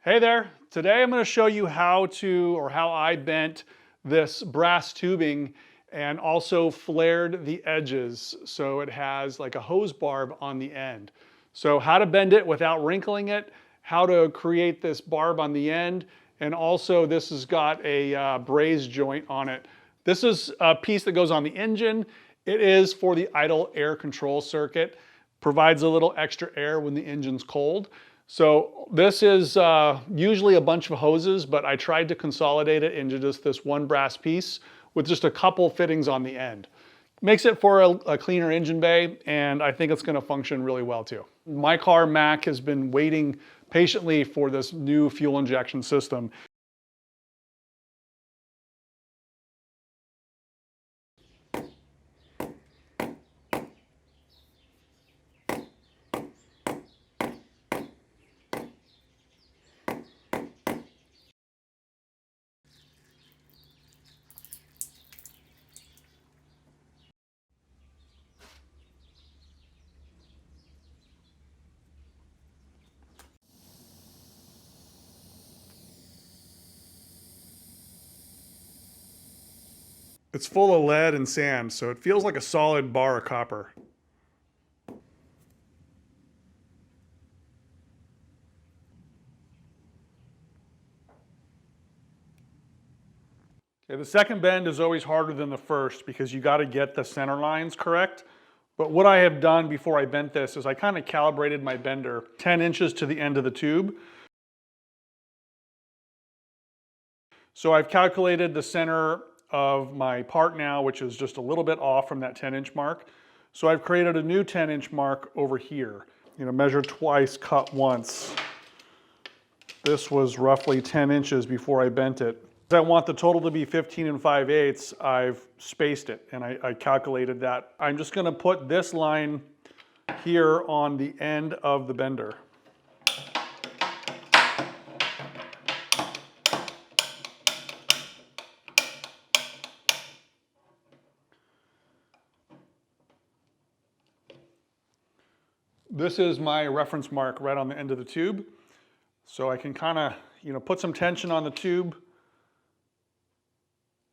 Hey there, today I'm going to show you how I bent this brass tubing and also flared the edges so it has like a hose barb on the end. So how to bend it without wrinkling it, how to create this barb on the end, and also this has got a braze joint on it. This is a piece that goes on the engine. It is for the idle air control circuit, provides a little extra air when the engine's cold. So this is usually a bunch of hoses, but I tried to consolidate it into just this one brass piece with just a couple fittings on the end. Makes it for a cleaner engine bay, and I think it's going to function really well too. My car, Mac, has been waiting patiently for this new fuel injection system. It's full of lead and sand, so it feels like a solid bar of copper. Okay, the second bend is always harder than the first because you got to get the center lines correct. But what I have done before I bent this is I kind of calibrated my bender 10 inches to the end of the tube. So I've calculated the center of my part now, which is just a little bit off from that 10-inch mark. So I've created a new 10-inch mark over here. Measure twice, cut once. This was roughly 10 inches before I bent it. I want the total to be 15 5/8. I've spaced it and I calculated that. I'm just going to put this line here on the end of the bender. This is my reference mark right on the end of the tube. So I can kind of, put some tension on the tube.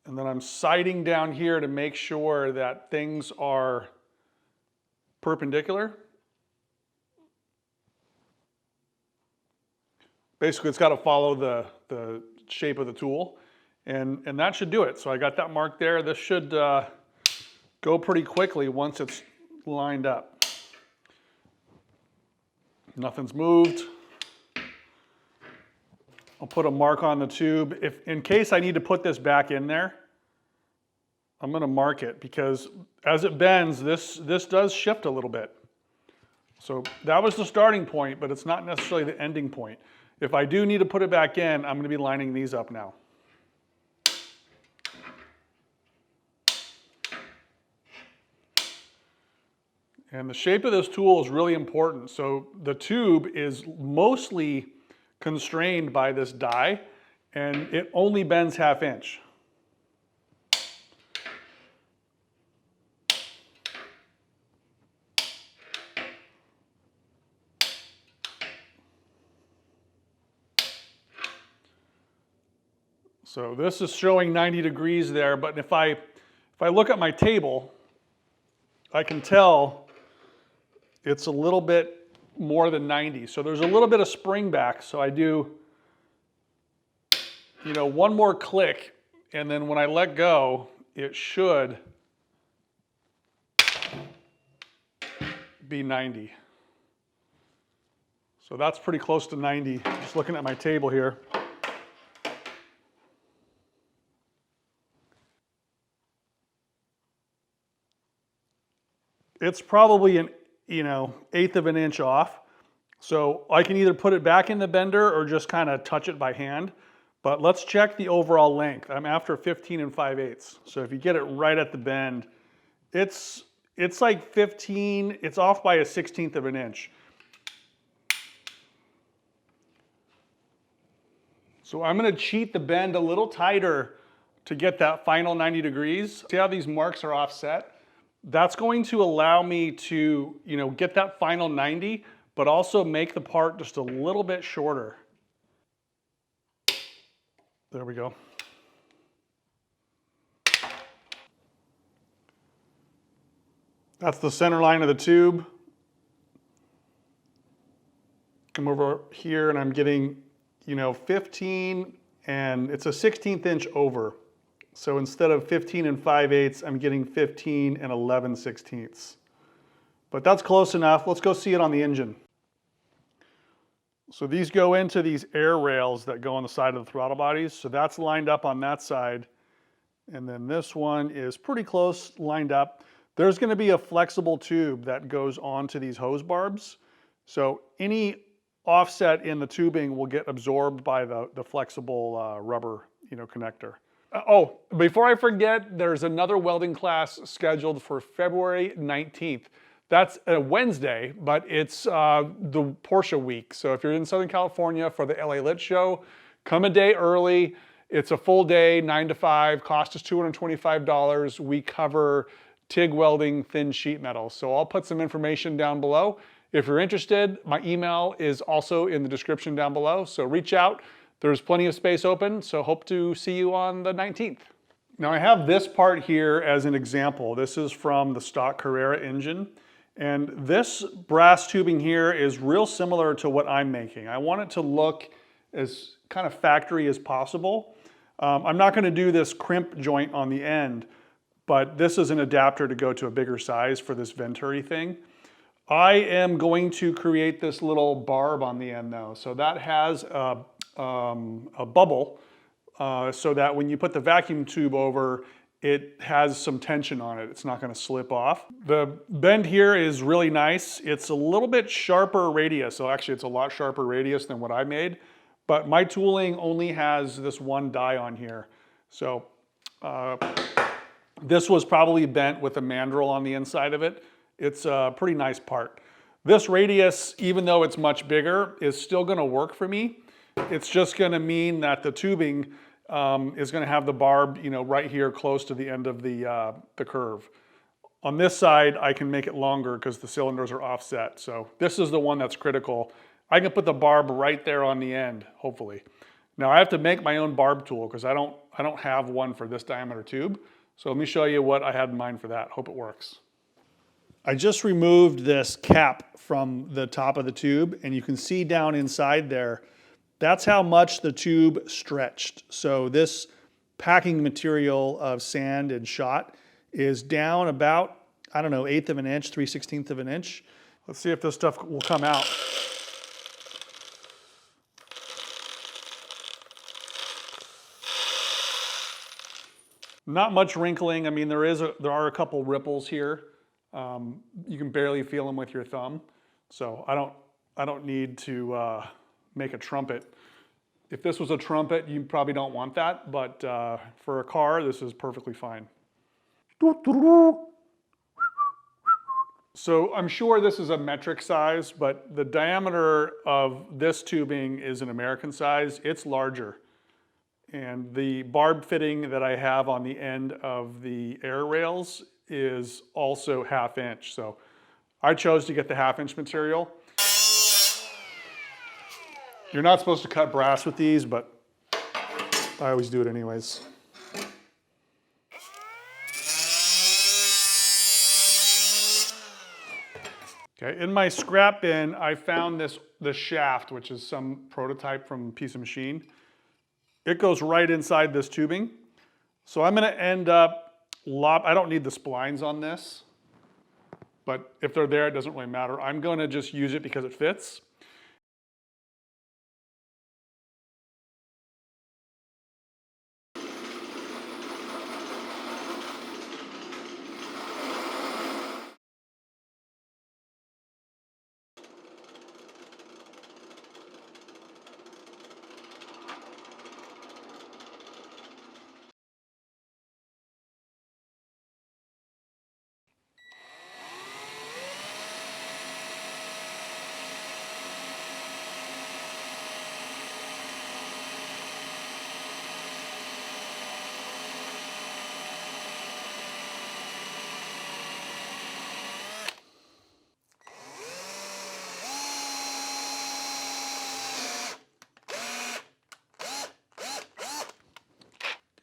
And then I'm sighting down here to make sure that things are perpendicular. Basically, it's got to follow the shape of the tool. And that should do it. So I got that mark there. This should go pretty quickly once it's lined up. Nothing's moved. I'll put a mark on the tube. If in case I need to put this back in there, I'm going to mark it because as it bends, this does shift a little bit. So that was the starting point, but it's not necessarily the ending point. If I do need to put it back in, I'm going to be lining these up now. And the shape of this tool is really important. So the tube is mostly constrained by this die, and it only bends 1/2 inch. So this is showing 90 degrees there, but if I look at my table, I can tell it's a little bit more than 90. So there's a little bit of spring back. So I do, one more click, and then when I let go, it should be 90. So that's pretty close to 90, just looking at my table here. It's probably an 1/8 of an inch off. So I can either put it back in the bender or just kind of touch it by hand. But let's check the overall length. I'm after 15 5/8. So if you get it right at the bend, it's like 15, it's off by a 1/16 of an inch. So I'm going to cheat the bend a little tighter to get that final 90 degrees. See how these marks are offset? That's going to allow me to, get that final 90, but also make the part just a little bit shorter. There we go. That's the center line of the tube. Come over here and I'm getting, 15, and it's a 16th inch over. So instead of 15 and 5/8, I'm getting 15 and 11/16. But that's close enough. Let's go see it on the engine. So these go into these air rails that go on the side of the throttle bodies. So that's lined up on that side. And then this one is pretty close lined up. There's going to be a flexible tube that goes onto these hose barbs. So any offset in the tubing will get absorbed by the flexible rubber, connector. Oh, before I forget, there's another welding class scheduled for February 19th. That's a Wednesday, but it's the Porsche week. So if you're in Southern California for the LA Lit Show, come a day early. It's a full day, 9 to 5, cost us $225. We cover TIG welding, thin sheet metal. So I'll put some information down below. If you're interested, my email is also in the description down below. So reach out. There's plenty of space open. So hope to see you on the 19th. Now I have this part here as an example. This is from the stock Carrera engine. And this brass tubing here is real similar to what I'm making. I want it to look as kind of factory as possible. I'm not going to do this crimp joint on the end, but this is an adapter to go to a bigger size for this Venturi thing. I am going to create this little barb on the end though. So that has a bubble so that when you put the vacuum tube over, it has some tension on it. It's not going to slip off. The bend here is really nice. It's a little bit sharper radius. So actually it's a lot sharper radius than what I made, but my tooling only has this one die on here. So this was probably bent with a mandrel on the inside of it. It's a pretty nice part. This radius, even though it's much bigger, is still going to work for me. It's just going to mean that the tubing is going to have the barb, right here close to the end of the curve. On this side, I can make it longer because the cylinders are offset. So this is the one that's critical. I can put the barb right there on the end, hopefully. Now I have to make my own barb tool because I don't have one for this diameter tube. So let me show you what I had in mind for that. Hope it works. I just removed this cap from the top of the tube, and you can see down inside there, that's how much the tube stretched. So this packing material of sand and shot is down about, I don't know, 1/8 of an inch, 3/16 of an inch. Let's see if this stuff will come out. Not much wrinkling. I mean, there are a couple ripples here. You can barely feel them with your thumb. So I don't need to make a trumpet. If this was a trumpet, you probably don't want that, but for a car, this is perfectly fine. So I'm sure this is a metric size, but the diameter of this tubing is an American size. It's larger. And the barb fitting that I have on the end of the air rails is also 1/2 inch. So I chose to get the 1/2 inch material. You're not supposed to cut brass with these, but I always do it anyways. Okay, in my scrap bin, I found this shaft, which is some prototype from Piece of Machine. It goes right inside this tubing. So I'm gonna end up, I don't need the splines on this, but if they're there, it doesn't really matter. I'm gonna just use it because it fits.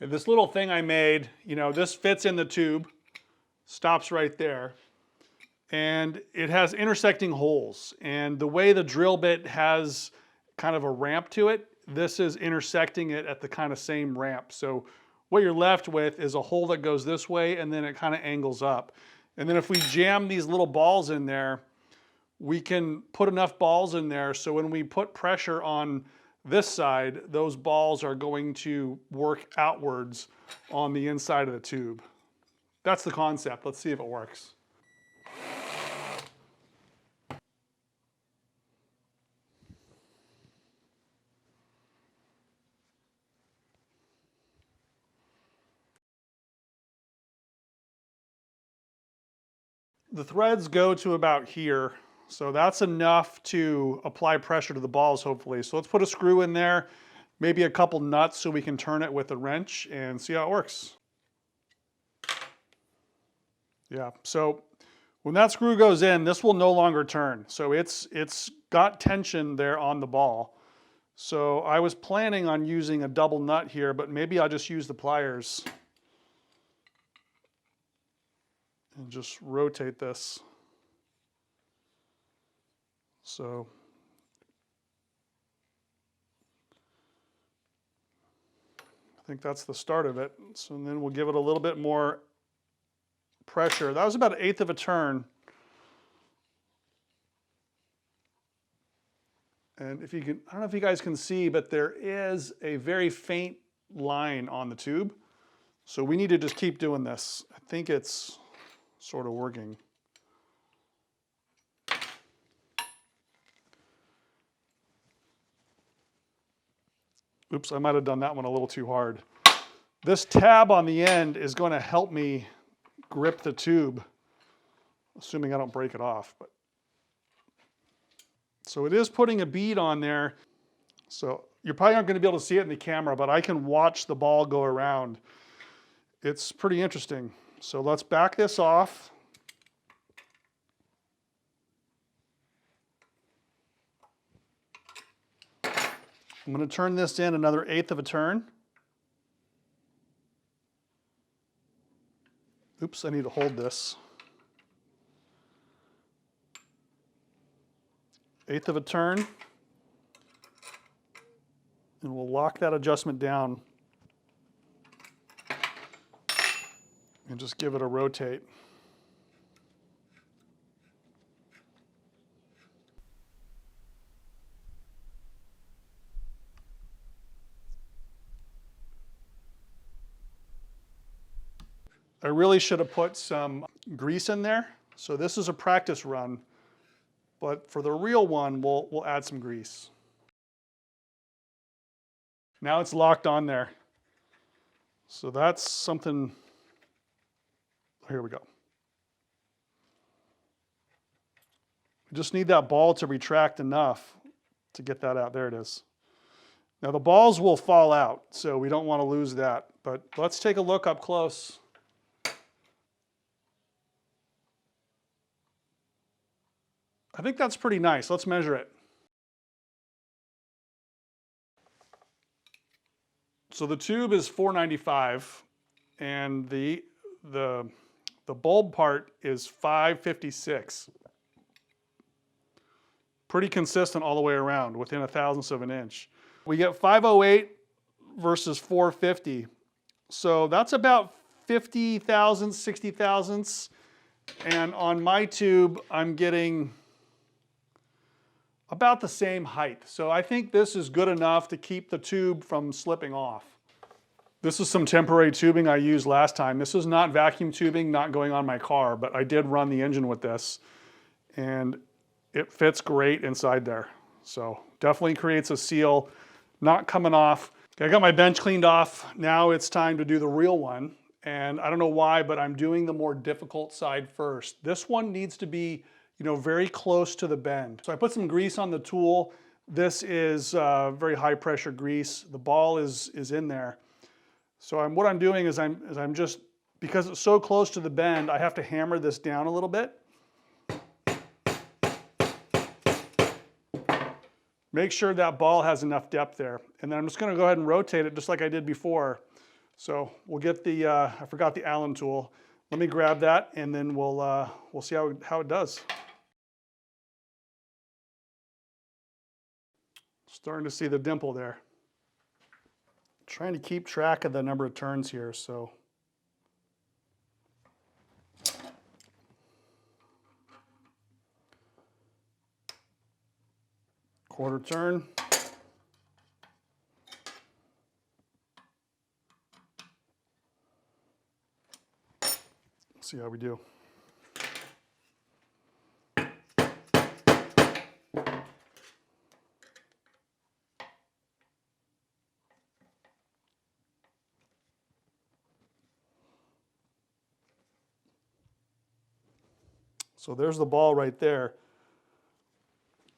And this little thing I made, this fits in the tube, stops right there. And it has intersecting holes. And the way the drill bit has kind of a ramp to it, this is intersecting it at the kind of same ramp. So what you're left with is a hole that goes this way and then it kind of angles up. And then if we jam these little balls in there, we can put enough balls in there so when we put pressure on this side, those balls are going to work outwards on the inside of the tube. That's the concept. Let's see if it works. The threads go to about here, so that's enough to apply pressure to the balls, hopefully. So let's put a screw in there, maybe a couple nuts so we can turn it with a wrench and see how it works. Yeah, so when that screw goes in, this will no longer turn. So it's got tension there on the ball. So I was planning on using a double nut here, but maybe I'll just use the pliers and just rotate this. So I think that's the start of it. So then we'll give it a little bit more pressure. That was about 1/8 of a turn. And if you can, I don't know if you guys can see, but there is a very faint line on the tube. So we need to just keep doing this. I think it's sort of working. Oops, I might have done that one a little too hard. This tab on the end is going to help me grip the tube, assuming I don't break it off. But so it is putting a bead on there. So you probably aren't going to be able to see it in the camera, but I can watch the ball go around. It's pretty interesting. So let's back this off. I'm going to turn this in another 1/8 of a turn. Oops, I need to hold this. 1/8 of a turn. And we'll lock that adjustment down and just give it a rotate. I really should have put some grease in there. So this is a practice run, but for the real one, we'll add some grease. Now it's locked on there. So that's something, here we go. We just need that ball to retract enough to get that out. There it is. Now the balls will fall out, so we don't want to lose that, but let's take a look up close. I think that's pretty nice. Let's measure it. So the tube is 495 and the bulb part is 556. Pretty consistent all the way around, within 1/1000th of an inch. We get 508 versus 450. So that's about 50 thousandths, 60 thousandths. And on my tube, I'm getting about the same height. So I think this is good enough to keep the tube from slipping off. This is some temporary tubing I used last time. This is not vacuum tubing, not going on my car, but I did run the engine with this and it fits great inside there. So definitely creates a seal, not coming off. Okay, I got my bench cleaned off. Now it's time to do the real one. And I don't know why, but I'm doing the more difficult side first. This one needs to be very close to the bend. So I put some grease on the tool. This is very high pressure grease. The ball is in there. So what I'm doing is I'm just, because it's so close to the bend, I have to hammer this down a little bit. Make sure that ball has enough depth there. And then I'm just going to go ahead and rotate it just like I did before. So we'll get the, I forgot the Allen tool. Let me grab that and then we'll see how it does. Starting to see the dimple there. Trying to keep track of the number of turns here, so. Quarter turn. See how we do. So there's the ball right there.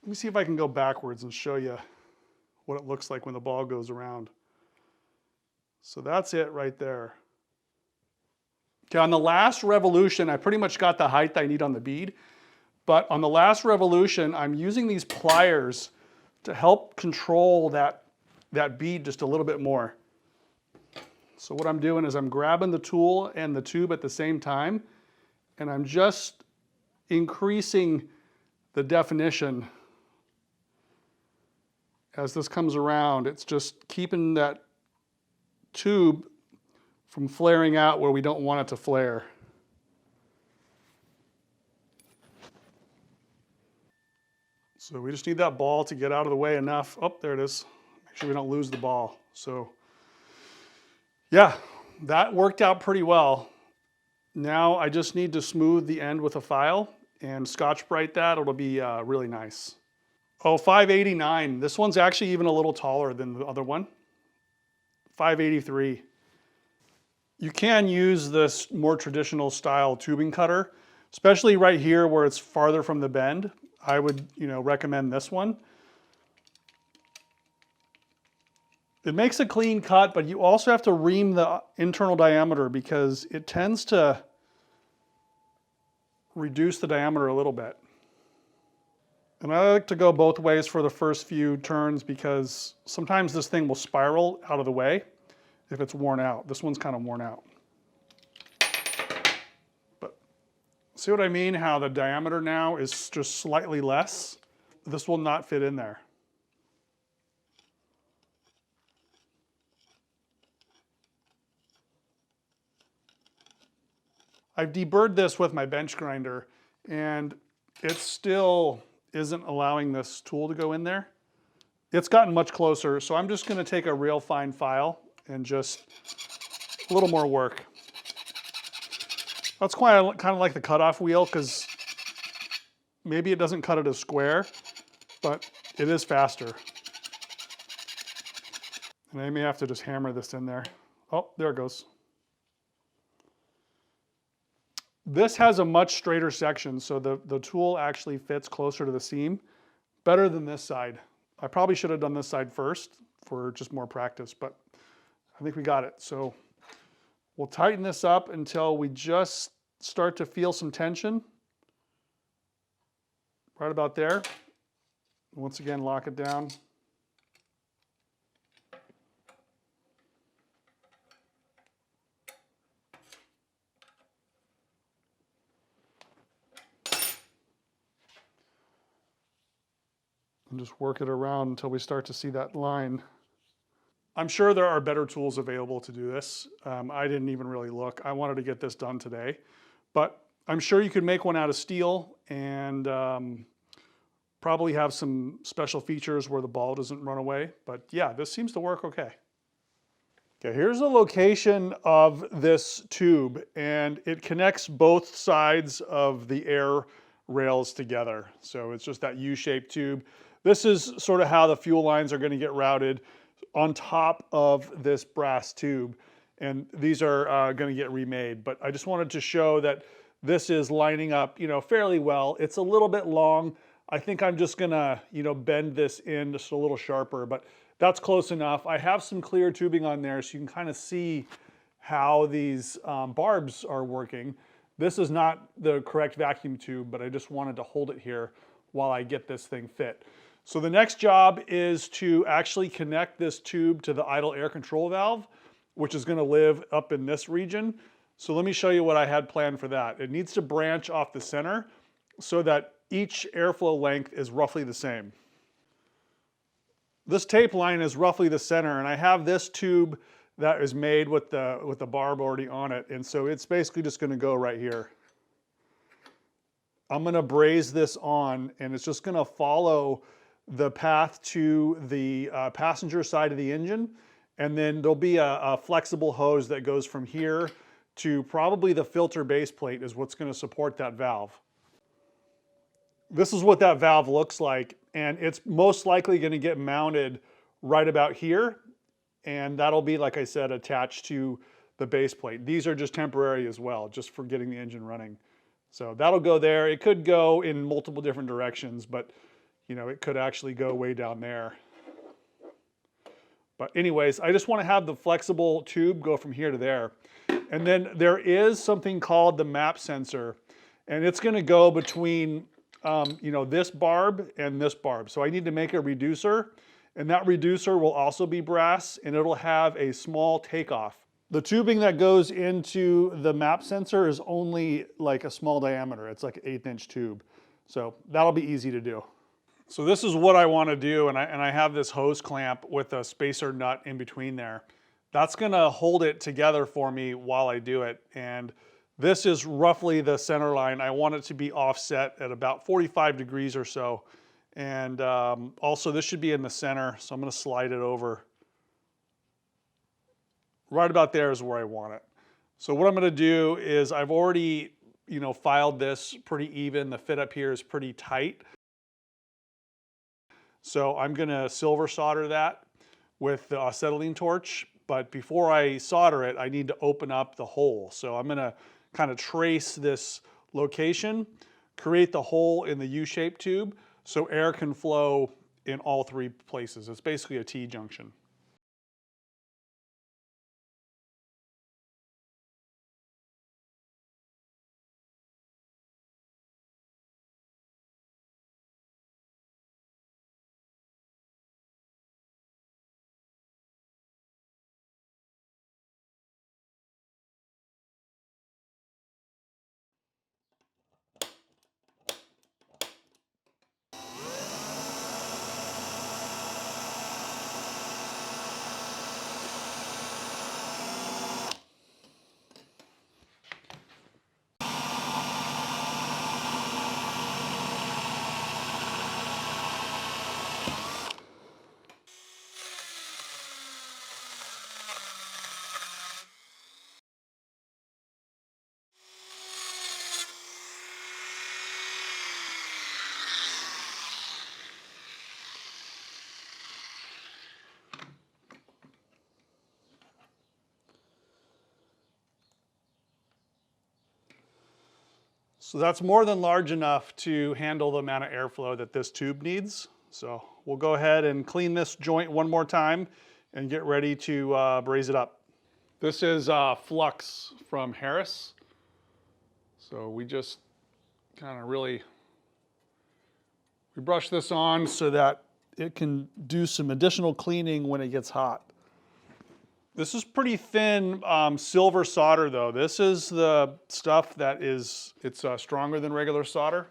Let me see if I can go backwards and show you what it looks like when the ball goes around. So that's it right there. Okay, on the last revolution, I pretty much got the height I need on the bead. But on the last revolution, I'm using these pliers to help control that bead just a little bit more. So what I'm doing is I'm grabbing the tool and the tube at the same time, and I'm just increasing the definition as this comes around. It's just keeping that tube from flaring out where we don't want it to flare. So we just need that ball to get out of the way enough. Oh, there it is. Make sure we don't lose the ball. So yeah, that worked out pretty well. Now I just need to smooth the end with a file and Scotch-Brite that. It'll be really nice. Oh, 589. This one's actually even a little taller than the other one. 583. You can use this more traditional style tubing cutter, especially right here where it's farther from the bend. I would, recommend this one. It makes a clean cut, but you also have to ream the internal diameter because it tends to reduce the diameter a little bit. And I like to go both ways for the first few turns because sometimes this thing will spiral out of the way if it's worn out. This one's kind of worn out. But see what I mean? How the diameter now is just slightly less. This will not fit in there. I've deburred this with my bench grinder and it still isn't allowing this tool to go in there. It's gotten much closer, so I'm just going to take a real fine file and just a little more work. That's why I kind of like the cutoff wheel, because maybe it doesn't cut it as square, but it is faster. And I may have to just hammer this in there. Oh, there it goes. This has a much straighter section, so the tool actually fits closer to the seam, better than this side. I probably should have done this side first for just more practice, but I think we got it. So we'll tighten this up until we just start to feel some tension. Right about there. Once again, lock it down. And just work it around until we start to see that line. I'm sure there are better tools available to do this. I didn't even really look. I wanted to get this done today. But I'm sure you could make one out of steel and probably have some special features where the ball doesn't run away. But yeah, this seems to work okay. Okay, here's the location of this tube, and it connects both sides of the air rails together. So it's just that U-shaped tube. This is sort of how the fuel lines are going to get routed on top of this brass tube. And these are going to get remade. But I just wanted to show that this is lining up, fairly well. It's a little bit long. I think I'm just going to, bend this in just a little sharper, but that's close enough. I have some clear tubing on there so you can kind of see how these barbs are working. This is not the correct vacuum tube, but I just wanted to hold it here while I get this thing fit. So the next job is to actually connect this tube to the idle air control valve, which is going to live up in this region. So let me show you what I had planned for that. It needs to branch off the center so that each airflow length is roughly the same. This tape line is roughly the center, and I have this tube that is made with the barb already on it, and so it's basically just going to go right here. I'm going to braze this on, and it's just going to follow the path to the passenger side of the engine, and then there'll be a flexible hose that goes from here to probably the filter base plate is what's going to support that valve. This is what that valve looks like, and it's most likely going to get mounted right about here, and that'll be, like I said, attached to the base plate. These are just temporary as well, just for getting the engine running. So that'll go there. It could go in multiple different directions, but you know, it could actually go way down there. But anyways, I just want to have the flexible tube go from here to there. And then there is something called the map sensor, and it's going to go between you know, this barb and this barb. So I need to make a reducer, and that reducer will also be brass, and it'll have a small takeoff. The tubing that goes into the map sensor is only like a small diameter. It's like an 1/8 inch tube. So that'll be easy to do. So this is what I want to do, and I have this hose clamp with a spacer nut in between there. That's going to hold it together for me while I do it. And this is roughly the center line. I want it to be offset at about 45 degrees or so. And also this should be in the center, so I'm going to slide it over. Right about there is where I want it. So what I'm going to do is I've already, you know, filed this pretty even. The fit up here is pretty tight. So I'm going to silver solder that with the acetylene torch. But before I solder it, I need to open up the hole. So I'm going to kind of trace this location, create the hole in the U-shaped tube so air can flow in all three places. It's basically a T-junction. So that's more than large enough to handle the amount of airflow that this tube needs. So we'll go ahead and clean this joint one more time and get ready to braze it up. This is flux from Harris. So we just kind of really, we brush this on so that it can do some additional cleaning when it gets hot. This is pretty thin silver solder though. This is the stuff that is, it's stronger than regular solder.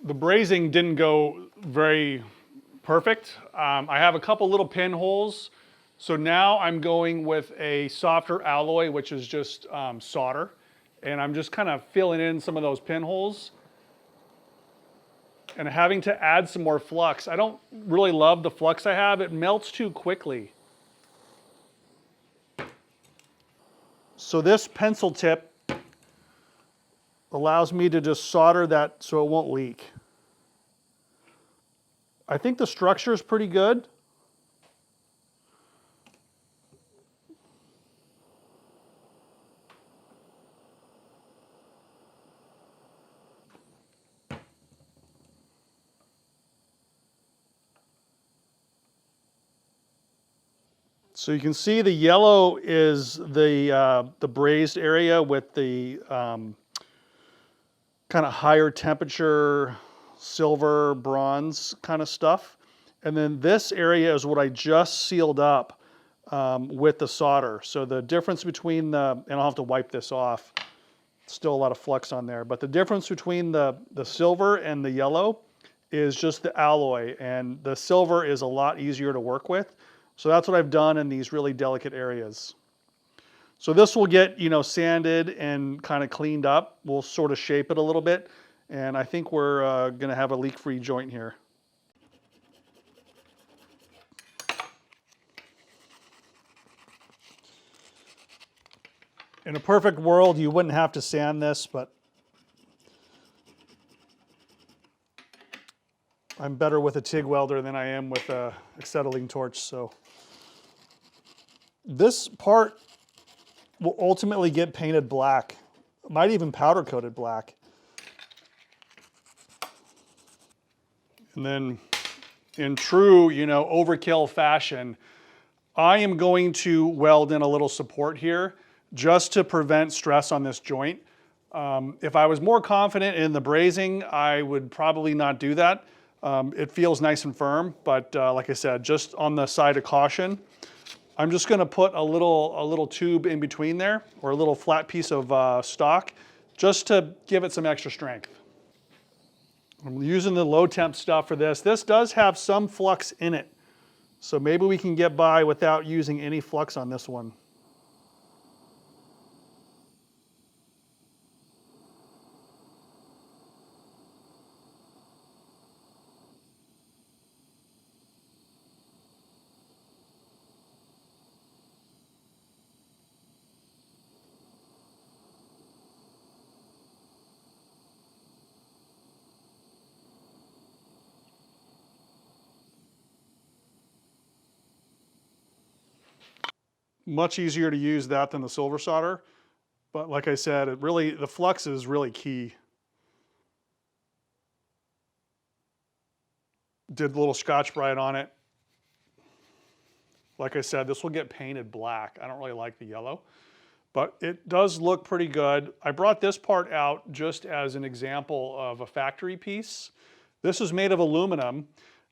The brazing didn't go very perfect. I have a couple little pinholes. So now I'm going with a softer alloy, which is just solder. And I'm just kind of filling in some of those pinholes and having to add some more flux. I don't really love the flux I have. It melts too quickly. So this pencil tip allows me to just solder that so it won't leak. I think the structure is pretty good. So you can see the yellow is the brazed area with the kind of higher temperature silver, bronze kind of stuff. And then this area is what I just sealed up with the solder. So the difference between and I'll have to wipe this off. Still a lot of flux on there. But the difference between the silver and the yellow is just the alloy. And the silver is a lot easier to work with. So that's what I've done in these really delicate areas. So this will get, sanded and kind of cleaned up. We'll sort of shape it a little bit. And I think we're going to have a leak-free joint here. In a perfect world, you wouldn't have to sand this, but I'm better with a TIG welder than I am with a acetylene torch. So this part will ultimately get painted black, might even powder coated black. And then in true, overkill fashion, I am going to weld in a little support here just to prevent stress on this joint. If I was more confident in the brazing, I would probably not do that. It feels nice and firm, but like I said, just on the side of caution, I'm just going to put a little tube in between there, or a little flat piece of stock, just to give it some extra strength. I'm using the low temp stuff for this. This does have some flux in it, so maybe we can get by without using any flux on this one. Much easier to use that than the silver solder. But like I said, the flux is really key. Did a little Scotch-Brite on it. Like I said, this will get painted black. I don't really like the yellow, but it does look pretty good. I brought this part out just as an example of a factory piece. This is made of aluminum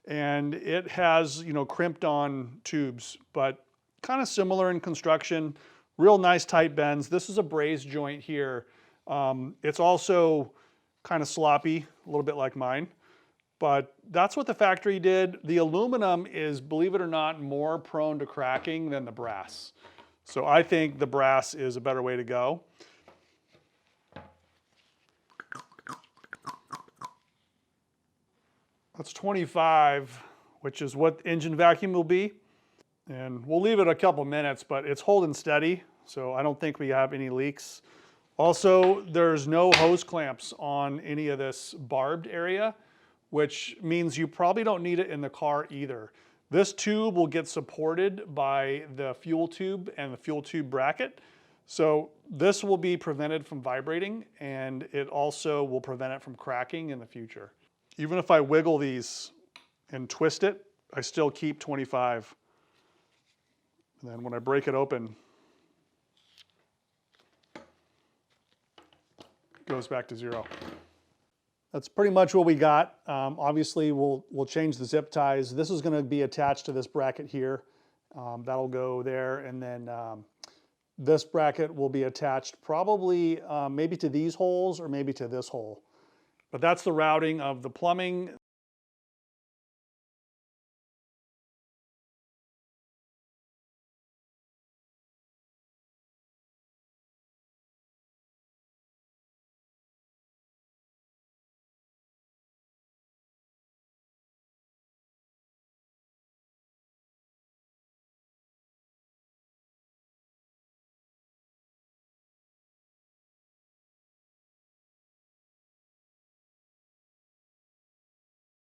and it has, crimped on tubes, but kind of similar in construction, real nice tight bends. This is a brazed joint here. It's also kind of sloppy, a little bit like mine, but that's what the factory did. The aluminum is, believe it or not, more prone to cracking than the brass. So I think the brass is a better way to go. That's 25, which is what engine vacuum will be. And we'll leave it a couple minutes, but it's holding steady, so I don't think we have any leaks. Also, there's no hose clamps on any of this barbed area, which means you probably don't need it in the car either. This tube will get supported by the fuel tube and the fuel tube bracket. So this will be prevented from vibrating, and it also will prevent it from cracking in the future. Even if I wiggle these and twist it, I still keep 25. And then when I break it open, it goes back to 0. That's pretty much what we got. Obviously, we'll change the zip ties. This is going to be attached to this bracket here. That'll go there, and then this bracket will be attached probably maybe to these holes or maybe to this hole. But that's the routing of the plumbing.